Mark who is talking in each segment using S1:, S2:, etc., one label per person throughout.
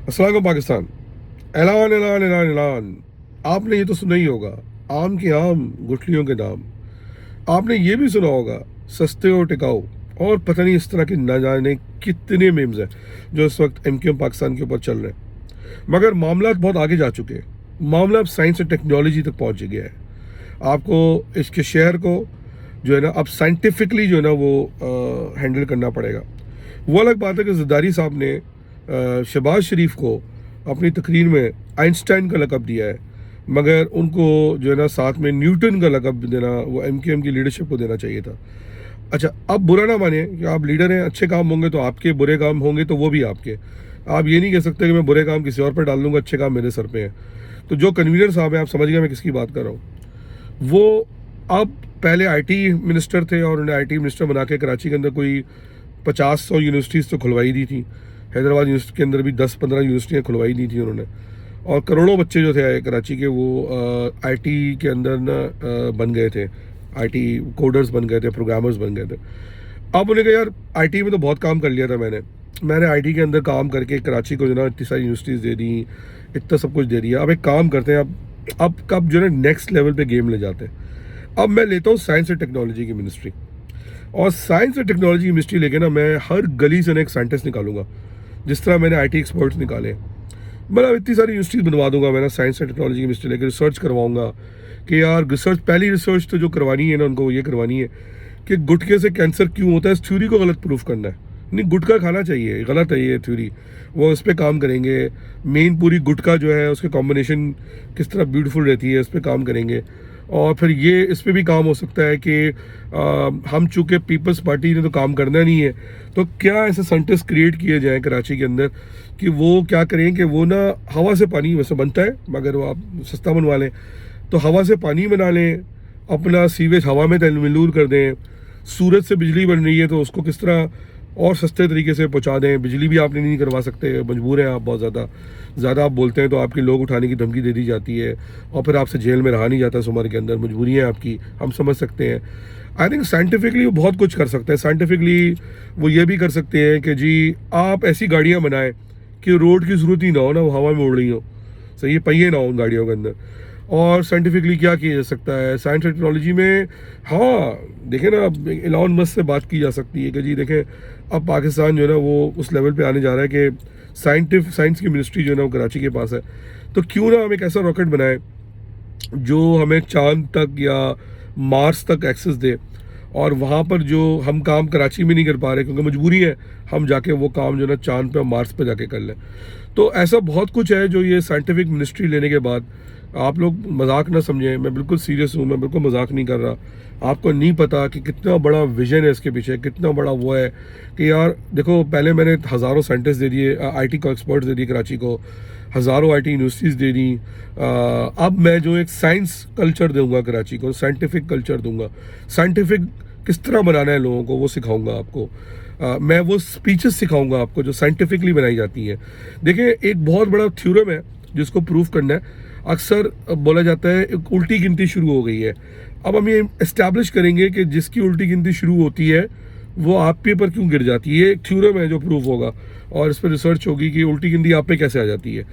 S1: अस्सलाम वालेकुम पाकिस्तान। ऐलान ऐलान ऐलान ऐलान। आपने ये तो सुना ही होगा, आम के आम गुठलियों के दाम। आपने ये भी सुना होगा, सस्ते और टिकाऊ। और पता नहीं इस तरह के न जाने कितने मीम्स हैं जो इस वक्त एमक्यूएम पाकिस्तान के ऊपर चल रहे हैं। मगर मामला बहुत आगे जा चुके हैं। मामला अब साइंस और टेक्नोलॉजी तक पहुंच गया है। आपको इसके शहर को जो है ना अब साइंटिफिकली जो है ना वो हैंडल करना पड़ेगा। वो अलग बात है कि ज़रदारी साहब ने शहबाज शरीफ को अपनी तकरीर में आइंस्टाइन का लक़ब दिया है, मगर उनको जो है ना साथ में न्यूटन का लक़ब देना वो एमक्यूएम की लीडरशिप को देना चाहिए था। अच्छा, अब बुरा ना मानिए कि आप लीडर हैं, अच्छे काम होंगे तो आपके, बुरे काम होंगे तो वो भी आपके। आप ये नहीं कह सकते कि मैं बुरे काम किसी और पर डाल दूंगा, अच्छे काम मेरे सर पे हैं। तो जो कन्वीनर साहब हैं, आप समझ गए मैं किसकी बात कर रहा हूँ। वो अब पहले आईटी मिनिस्टर थे और उन्हें आईटी मिनिस्टर बना के कराची के अंदर कोई 50-100 यूनिवर्सिटीज़ तो खुलवाई दी थी। हैदराबाद यूनिवर्सिटी के अंदर भी 10-15 यूनिवर्सिटियाँ खुलवाई दी थी उन्होंने। और करोड़ों बच्चे जो थे कराची के, वो आईटी के अंदर ना बन गए थे, आईटी कोडर्स बन गए थे, प्रोग्रामर्स बन गए थे। अब उन्हें कहा यार आईटी में तो बहुत काम कर लिया था मैंने आईटी के अंदर काम करके कराची को जो ना इतनी सारी यूनिवर्सिटीज़ दे दी, इतना सब कुछ दे दिया। अब एक काम करते हैं, अब कब जो है नेक्स्ट लेवल पे गेम ले जाते हैं। अब मैं लेता हूँ साइंस और टेक्नोलॉजी की मिनिस्ट्री, और साइंस और टेक्नोलॉजी की मिनिस्ट्री लेके ना मैं हर गली से ना एक साइंटिस्ट निकालूंगा, जिस तरह मैंने आईटी एक्सपर्ट्स निकाले। मतलब इतनी सारी यूनिवर्सिटीज़ बनवा दूंगा मैं ना साइंस एंड टेक्नोलॉजी की मिनिस्ट्री लेकर, रिसर्च करवाऊंगा कि यार रिसर्च, पहली रिसर्च तो जो करवानी है ना उनको, ये करवानी है कि गुटखे से कैंसर क्यों होता है, इस थ्योरी को गलत प्रूफ करना है। नहीं, गुटखा खाना चाहिए, गलत है ये थ्योरी, वो इस पर काम करेंगे। मेन पूरी गुटखा जो है उसके कॉम्बिनेशन किस तरह ब्यूटीफुल रहती है, इस पर काम करेंगे। और फिर ये इस पर भी काम हो सकता है कि हम चूँकि पीपल्स पार्टी ने तो काम करना नहीं है, तो क्या ऐसे साइंटिस्ट क्रिएट किए जाएँ कराची के अंदर कि वो क्या करें कि वो ना हवा से पानी वैसे बनता है मगर वो आप सस्ता बनवा लें, तो हवा से पानी बना लें, अपना सीवेज हवा में तलमिलूर कर दें। सूरज से बिजली बन रही है तो उसको किस तरह और सस्ते तरीके से पहुंचा दें। बिजली भी आपने नहीं करवा सकते, मजबूर हैं आप, बहुत ज़्यादा आप बोलते हैं तो आपके लोग उठाने की धमकी दे दी जाती है और फिर आपसे जेल में रहा नहीं जाता इस उम्र के अंदर। मजबूरी है आपकी, हम समझ सकते हैं। आई थिंक साइंटिफिकली वो बहुत कुछ कर सकते हैं। साइंटिफिकली वो ये भी कर सकते हैं कि जी आप ऐसी गाड़ियाँ बनाएं कि रोड की ज़रूरत ही ना हो, ना वो हवा में उड़ रही हो, सही है, पहिए ना हो उन गाड़ियों के अंदर। और साइंटिफिकली क्या किया जा सकता है साइंस टेक्नोलॉजी में। हाँ, देखें ना, अब एलॉन मस्क से बात की जा सकती है कि जी देखें अब पाकिस्तान जो है ना वो उस लेवल पे आने जा रहा है कि साइंस की मिनिस्ट्री जो है ना वो कराची के पास है। तो क्यों ना हम एक ऐसा रॉकेट बनाएं जो हमें चांद तक या मार्स तक एक्सेस दे, और वहाँ पर जो हम काम कराची में नहीं कर पा रहे क्योंकि मजबूरी है, हम जाके वो काम जो है ना चांद पे और मार्स पे जाके कर लें। तो ऐसा बहुत कुछ है जो ये साइंटिफिक मिनिस्ट्री लेने के बाद, आप लोग मजाक ना समझें, मैं बिल्कुल सीरियस हूँ, मैं बिल्कुल मजाक नहीं कर रहा। आपको नहीं पता कि कितना बड़ा विजन है इसके पीछे, कितना बड़ा वो है कि यार देखो, पहले मैंने हज़ारों साइंटिस्ट दे दिए, आईटी को एक्सपर्ट्स दे दिए कराची को, हज़ारों आईटी यूनिवर्सिटीज़ दे दी। अब मैं जो एक साइंस कल्चर दूंगा कराची को, साइंटिफिक कल्चर दूंगा, साइंटिफिक किस तरह बनाना है लोगों को वो सिखाऊंगा आपको। मैं वो स्पीचेस सिखाऊंगा आपको जो साइंटिफिकली बनाई जाती हैं। देखिए, एक बहुत बड़ा थ्योरम है जिसको प्रूफ करना है। अक्सर बोला जाता है एक उल्टी गिनती शुरू हो गई है। अब हम ये इस्टेब्लिश करेंगे कि जिसकी उल्टी गिनती शुरू होती है वो आप पे पर क्यों गिर जाती है। ये एक थ्योरम है जो प्रूफ होगा और इस पर रिसर्च होगी कि उल्टी गिनती आप पे कैसे आ जाती है।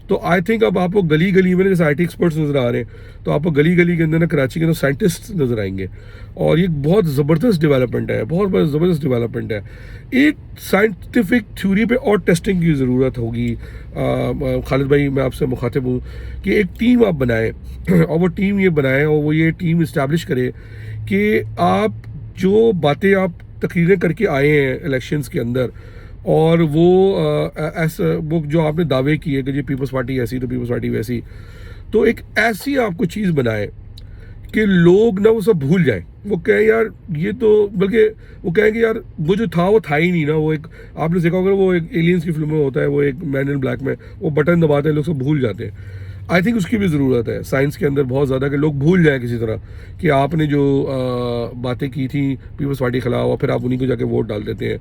S1: तो आई थिंक अब आपको गली गली में, जैसे आईटी एक्सपर्ट्स नज़र आ रहे हैं, तो आपको गली गली के अंदर ना कराची के अंदर साइंटिस्ट नज़र आएंगे। और ये बहुत ज़बरदस्त डेवलपमेंट है, बहुत बड़ा ज़बरदस्त डेवलपमेंट है। एक साइंटिफिक थ्योरी पे और टेस्टिंग की ज़रूरत होगी। खालिद भाई, मैं आपसे मुखातिब हूँ कि एक टीम आप बनाएं और वो टीम ये बनाएं और वो ये टीम इस्टेब्लिश करे कि आप जो बातें आप तकरीरें करके आए हैं इलेक्शंस के अंदर, और वो ऐसा वो जो आपने दावे किए कि जी पीपल्स पार्टी ऐसी तो पीपल्स पार्टी वैसी, तो एक ऐसी आपको चीज़ बनाए कि लोग ना वो सब भूल जाए। वो कहें यार ये तो, बल्कि वो कहें कि यार वो जो था वो था ही नहीं ना। वो एक, आपने देखा होगा वो एक एलियंस की फिल्म में होता है, वो एक मैन इन ब्लैक में वो बटन दबाते हैं, लोग सब भूल जाते हैं। आई थिंक उसकी भी ज़रूरत है साइंस के अंदर बहुत ज़्यादा, कि लोग भूल जाएं किसी तरह कि आपने जो बातें की थी पीपल्स पार्टी के खिलाफ और फिर आप उन्हीं को जाके वोट डाल देते हैं।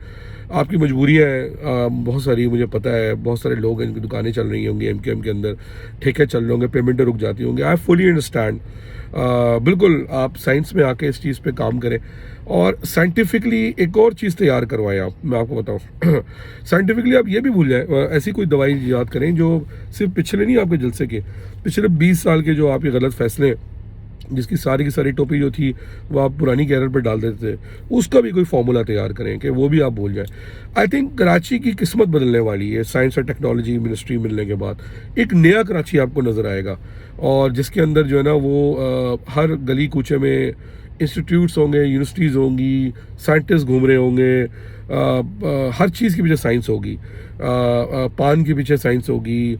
S1: आपकी मजबूरियाँ हैं बहुत सारी, मुझे पता है। बहुत सारे लोग हैं जिनकी दुकानें चल रही होंगी एमकेएम के अंदर, ठेके चल रहे होंगे, पेमेंटें रुक जाती होंगी। I fully understand. बिल्कुल आप साइंस में आके इस चीज़ पे काम करें और साइंटिफिकली एक और चीज़ तैयार करवाएं आप। मैं आपको बताऊं साइंटिफिकली आप ये भी भूल जाएं, ऐसी कोई दवाई याद करें जो सिर्फ पिछले नहीं आपके जलसे के, पिछले 20 साल के जो आपके गलत फैसले, जिसकी सारी की सारी टोपी जो थी वो आप पुरानी कैरियर पर डाल देते थे, उसका भी कोई फार्मूला तैयार करें कि वो भी आप भूल जाएं। आई थिंक कराची की किस्मत बदलने वाली है साइंस और टेक्नोलॉजी मिनिस्ट्री मिलने के बाद। एक नया कराची आपको नज़र आएगा और जिसके अंदर जो है ना वो हर गली कूचे में इंस्टीट्यूट्स होंगे, यूनिवर्सिटीज़ होंगी, साइंटिस्ट घूम रहे होंगे, हर चीज़ के पीछे साइंस होगी, पान के पीछे साइंस होगी,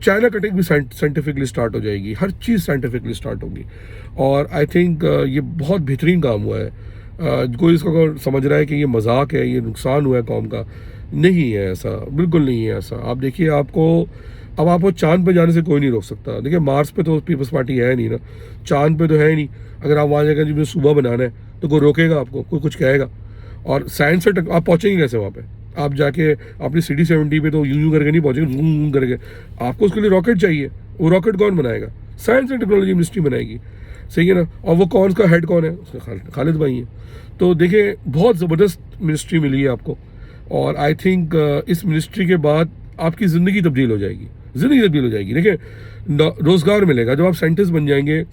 S1: चाइना कटिंग भी साइंटिफिकली स्टार्ट हो जाएगी, हर चीज़ साइंटिफिकली स्टार्ट होगी। और आई थिंक ये बहुत बेहतरीन काम हुआ है। कोई इसको अगर समझ रहा है कि ये मजाक है, ये नुकसान हुआ है कौम का, नहीं है ऐसा, बिल्कुल नहीं है ऐसा। आप देखिए, अब आपको चांद पे जाने से कोई नहीं रोक सकता। देखिए मार्स पे तो पीपल्स पार्टी है नहीं ना, चांद पे तो है नहीं। अगर आप वहाँ जाकर जिसमें सुबह बनाना है तो कोई रोकेगा आपको, कोई कुछ कहेगा? और साइंस से आप पहुँचेंगे कैसे वहाँ पे? आप जाके अपनी CD70 पे तो यूं करके नहीं पहुँचेंगे, यूं करके। आपको उसके लिए रॉकेट चाहिए। वो रॉकेट कौन बनाएगा? साइंस एंड टेक्नोलॉजी मिनिस्ट्री बनाएगी, सही है ना। और वो कौन का हेड कौन है? खालिद भाई हैं। तो देखिए बहुत ज़बरदस्त मिनिस्ट्री मिली है आपको और आई थिंक इस मिनिस्ट्री के बाद आपकी ज़िंदगी तब्दील हो जाएगी, ज़िंदगी तब्दील हो जाएगी। देखिए रोज़गार मिलेगा जब आप साइंटिस्ट बन जाएंगे।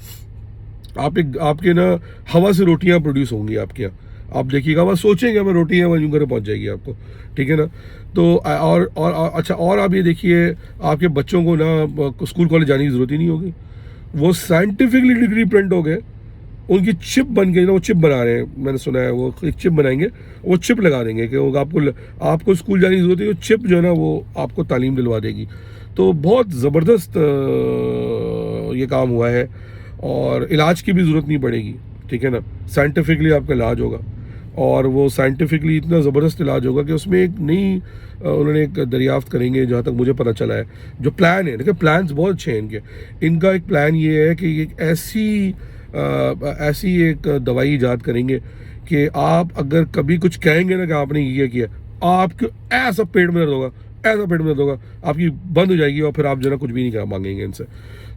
S1: आपके ना हवा से रोटियां प्रोड्यूस होंगी आपके यहाँ। आप देखिएगा, बस सोचेंगे मैं रोटी है, वह यूं करे पहुंच जाएगी आपको, ठीक है ना। तो और अच्छा, और आप ये देखिए आपके बच्चों को ना स्कूल कॉलेज जाने की ज़रूरत ही नहीं होगी। वो साइंटिफिकली डिग्री प्रिंट हो गए, उनकी चिप बन गई ना, वो चिप बना रहे हैं, मैंने सुना है। वो एक चिप बनाएंगे, वो चिप लगा देंगे कि वो आपको स्कूल जाने की ज़रूरत है, वो चिप जो है ना वो आपको तालीम दिलवा देगी। तो बहुत ज़बरदस्त ये काम हुआ है और इलाज की भी ज़रूरत नहीं पड़ेगी, ठीक है ना। साइंटिफिकली आपका इलाज होगा और वो साइंटिफिकली इतना ज़बरदस्त इलाज होगा कि उसमें एक नई उन्होंने एक दरियाफ्त करेंगे, जहाँ तक मुझे पता चला है। जो प्लान है, देखिए प्लान्स बहुत अच्छे हैं इनका एक प्लान ये है कि एक ऐसी एक दवाई ईजाद करेंगे कि आप अगर कभी कुछ कहेंगे ना कि आपने ये किया, आपको ऐसा पेट में दर्द होगा, ऐसा पेट में दर्द होगा, आपकी बंद हो जाएगी और फिर आप जरा कुछ भी नहीं करा मांगेंगे इनसे।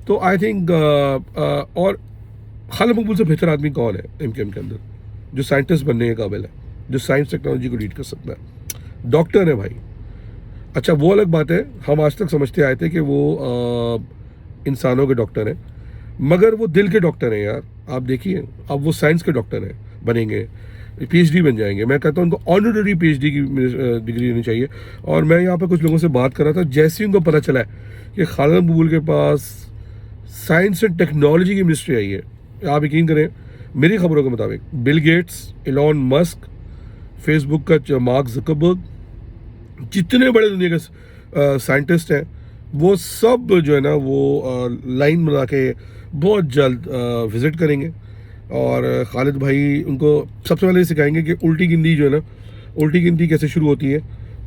S1: तो आई थिंक और खालिद मकबूल से बेहतर आदमी कौन है एमकेएम के अंदर जो साइंटिस्ट बनने के काबिल है, जो साइंस टेक्नोलॉजी को लीड कर सकता है? डॉक्टर है भाई। अच्छा वो अलग बात है, हम आज तक समझते आए थे कि वो इंसानों के डॉक्टर हैं, मगर वो दिल के डॉक्टर हैं यार। आप देखिए अब वो साइंस के डॉक्टर हैं, बनेंगे, PhD बन जाएंगे। मैं कहता हूँ उनको ऑनररी PhD की डिग्री होनी चाहिए। और मैं यहाँ पर कुछ लोगों से बात कर रहा था, जैसे ही उनको पता चला है कि खालिद मकबूल के पास साइंस एंड टेक्नोलॉजी की मिनिस्ट्री आई है, आप यकीन करें मेरी खबरों के मुताबिक Bill Gates, Elon Musk, Facebook का मार्क ज़करबर्ग, जितने बड़े दुनिया के साइंटिस्ट हैं, वो सब जो है ना वो लाइन बना के बहुत जल्द विज़िट करेंगे। और खालिद भाई उनको सबसे पहले सिखाएंगे कि उल्टी गिनती जो है ना, उल्टी गिनती कैसे शुरू होती है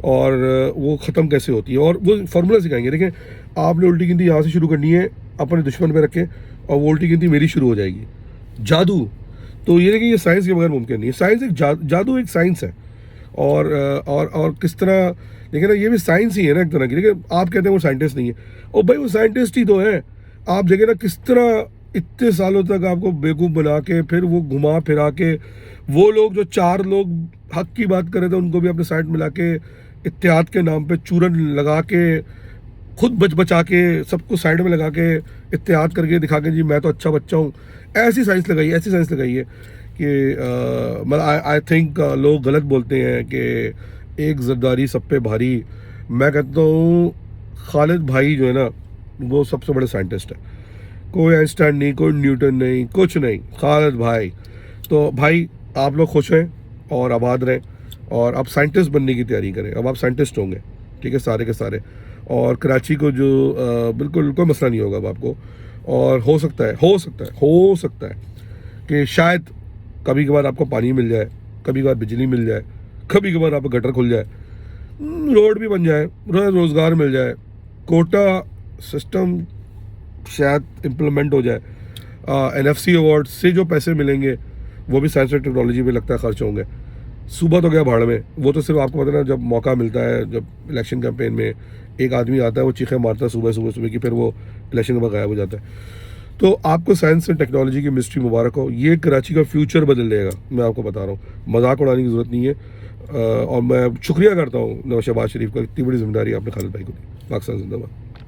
S1: और वो ख़त्म कैसे होती है, और वो फार्मूला सिखाएंगे। देखें, आपने उल्टी गिनती यहाँ से शुरू करनी है, अपने दुश्मन पे रखें और वो उल्टी गिनती मेरी शुरू हो जाएगी। जादू। तो ये देखिए, ये साइंस के बगैर मुमकिन नहीं है। साइंस एक जादू एक साइंस है। और किस तरह देखिए ना, ये भी साइंस ही है ना एक तरह की। देखिए आप कहते हैं वो साइंटिस्ट नहीं है, और भाई वो साइंटिस्ट ही तो है। आप देखिए ना किस तरह इतने सालों तक आपको बेवकूफ़ बना के फिर वो घुमा फिरा के, वो लोग जो 4 लोग हक की बात कर रहे थे उनको भी अपने साइड मिला के, इत्तेहाद के नाम पे चूरन लगा के, खुद बचा के, सबको साइड में लगा के, इत्तेहाद करके दिखा के जी मैं तो अच्छा बच्चा हूँ। ऐसी साइंस लगाई है कि मतलब आई थिंक लोग गलत बोलते हैं कि एक ज़रदारी सब पे भारी। मैं कहता हूँ खालिद भाई जो है ना वो सबसे बड़े साइंटिस्ट है। कोई आइंस्टाइन नहीं, कोई न्यूटन नहीं, कुछ नहीं, खालिद भाई। तो भाई आप लोग खुश हैं और आबाद रहें और आप साइंटिस्ट बनने की तैयारी करें। अब आप साइंटिस्ट होंगे, ठीक है, सारे के सारे। और कराची को जो बिल्कुल कोई मसला नहीं होगा अब आपको। और हो सकता है कि शायद कभी कभार आपको पानी मिल जाए, कभी कभार बिजली मिल जाए, कभी कभार आपको गटर खुल जाए, रोड भी बन जाए, रोज़गार मिल जाए, कोटा सिस्टम शायद इम्प्लीमेंट हो जाए, NFC अवार्ड से जो पैसे मिलेंगे वो भी साइंस और टेक्नोलॉजी में लगता है खर्च होंगे। सूबा तो गया भाड़ में, वो तो सिर्फ आपको पता है ना, जब मौका मिलता है, जब इलेक्शन कैंपेन में एक आदमी आता है, वो चीखें मारता है सुबह सुबह सुबह की, फिर वो इलेक्शन के बाद गायब हो जाता है। तो आपको साइंस एंड टेक्नोलॉजी की मिनिस्ट्री मुबारक हो, ये कराची का फ्यूचर बदल देगा, मैं आपको बता रहा हूँ, मजाक उड़ाने की ज़रूरत नहीं है। और मैं शुक्रिया करता हूँ नवाज शहबाज शरीफ का, इतनी बड़ी जिम्मेदारी आपने खालिद भाई को दी। पाकिस्तान जिंदाबाद।